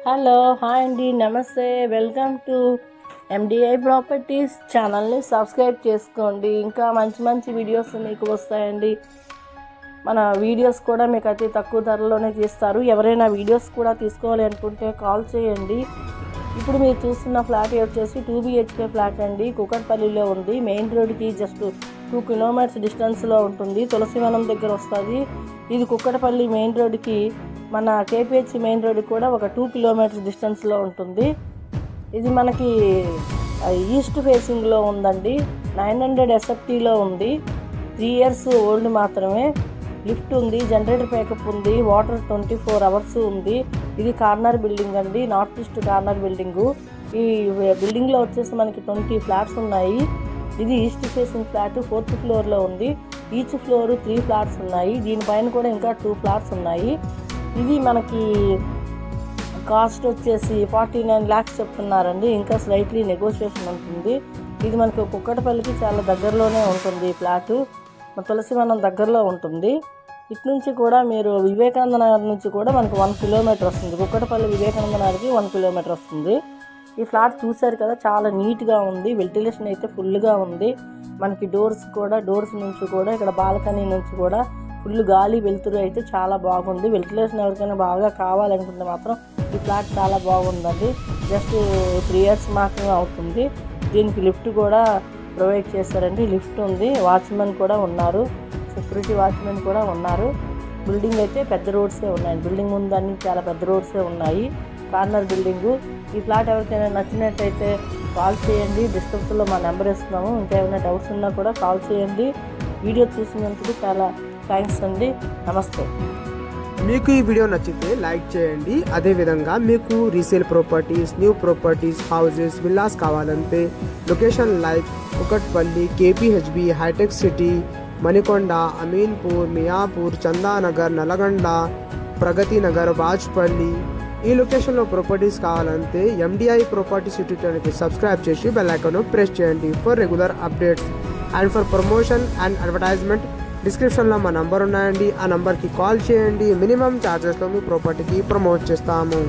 Hello hi అండి, నమస్తే. Welcome to MDI properties ఛానల్ని సబ్స్క్రైబ్ చేసుకోండి. ఇంకా మంచి మంచి వీడియోస్ మీకు వస్తాయండి. మన వీడియోస్ కూడా మీకు అతి తక్కువ ధరలోనే తీస్తారు. ఎవరైనా వీడియోస్ కూడా తీసుకోవాలి అనుకుంటే కాల్ చేయండి. ఇప్పుడు మీరు చూస్తున్న ఫ్లాట్ వచ్చేసి 2 BHK ఫ్లాట్ అండి. కుకట్పల్లిలో ఉంది. మెయిన్ రోడ్కి జస్ట్ 2 కిలోమీటర్స్ డిస్టెన్స్లో ఉంటుంది. తులసివనం దగ్గర వస్తుంది. ఇది కుకట్పల్లి మెయిన్ రోడ్కి మన KPHC మెయిన్ రోడ్కి కూడా ఒక 2 కిలోమీటర్స్ డిస్టెన్స్లో ఉంటుంది. ఇది మనకి ఈస్ట్ ఫేసింగ్లో ఉందండి. 900 SFTలో ఉంది. 3 years ఓల్డ్ మాత్రమే. లిఫ్ట్ ఉంది, జనరేటర్ ప్యాకప్ ఉంది, వాటర్ 24 hours ఉంది. ఇది కార్నర్ బిల్డింగ్ అండి, నార్త్ ఈస్ట్ కార్నర్ బిల్డింగు. ఈ బిల్డింగ్లో వచ్చేసి మనకి 20 ఫ్లాట్స్ ఉన్నాయి. ఇది ఈస్ట్ ఫేసింగ్ ఫ్లాట్ 4th floorలో ఉంది. ఈచ్ ఫ్లోర్ 3 ఫ్లాట్స్ ఉన్నాయి. దీనిపైన కూడా ఇంకా 2 ఫ్లాట్స్ ఉన్నాయి. ఇది మనకి కాస్ట్ వచ్చేసి 49 lakhs చెప్తున్నారండి. ఇంకా స్లైట్లీ నెగోషియేషన్ ఉంటుంది. ఇది మనకు కుక్కటపల్లికి చాలా దగ్గరలోనే ఉంటుంది. ఈ ఫ్లాటు తులసివనం దగ్గరలో ఉంటుంది. ఇటు నుంచి కూడా మీరు వివేకానంద నగర్ నుంచి కూడా మనకు 1 kilometer వస్తుంది. కుక్కటపల్లి వివేకానంద నగర్కి 1 kilometer వస్తుంది. ఈ ఫ్లాట్ చూశారు కదా, చాలా నీట్గా ఉంది. వెంటిలేషన్ అయితే ఫుల్గా ఉంది. మనకి డోర్స్ నుంచి కూడా ఇక్కడ బాల్కనీ నుంచి కూడా ఫుల్ గాలి వెలుతురు అయితే చాలా బాగుంది. వెంటిలేషన్ ఎవరికైనా బాగా కావాలనుకుంటే మాత్రం ఈ ఫ్లాట్ చాలా బాగుందండి. జస్ట్ 3 years మాత్రమే అవుతుంది. దీనికి లిఫ్ట్ కూడా ప్రొవైడ్ చేశారండి. లిఫ్ట్ ఉంది, వాచ్మెన్ కూడా ఉన్నారు, సెక్యూరిటీ వాచ్మెన్ కూడా ఉన్నారు. బిల్డింగ్ అయితే పెద్ద రోడ్సే ఉన్నాయి. బిల్డింగ్ ముందు అన్ని చాలా పెద్ద రోడ్సే ఉన్నాయి. Corner building. ఈ ఫ్లాట్ ఎవరికైనా నచ్చినట్టయితే కాల్ చేయండి. డిస్క్రిప్షన్లో మా నెంబర్ ఇస్తున్నాము. ఇంకా ఏమైనా డౌట్స్ ఉన్నా కూడా కాల్ చేయండి. వీడియో చూసినందుకు చాలా థ్యాంక్స్ అండి. నమస్తే. మీకు ఈ వీడియో నచ్చితే లైక్ చేయండి. అదేవిధంగా మీకు resale properties, new properties, houses, villas కావాలంటే location like Kukatpally, KPHB, Hitech City, Manikonda, Ameenpur, Miyapur, Chandanagar, Nalgonda, Pragathi Nagar, Bajpalli ఈ లొకేషన్లో ప్రాపర్టీస్ కావాలంటే MDI ప్రాపర్టీస్ యూట్యూబ్ ఛానల్కి సబ్స్క్రైబ్ చేసి బెల్ ఐకాన్ ప్రెస్ చేయండి for regular updates and for promotion and advertisement. డిస్క్రిప్షన్లో మా నంబర్ ఉన్నాయండి. ఆ నంబర్కి కాల్ చేయండి. మినిమం ఛార్జెస్లో మీ ప్రాపర్టీకి ప్రమోట్ చేస్తాము.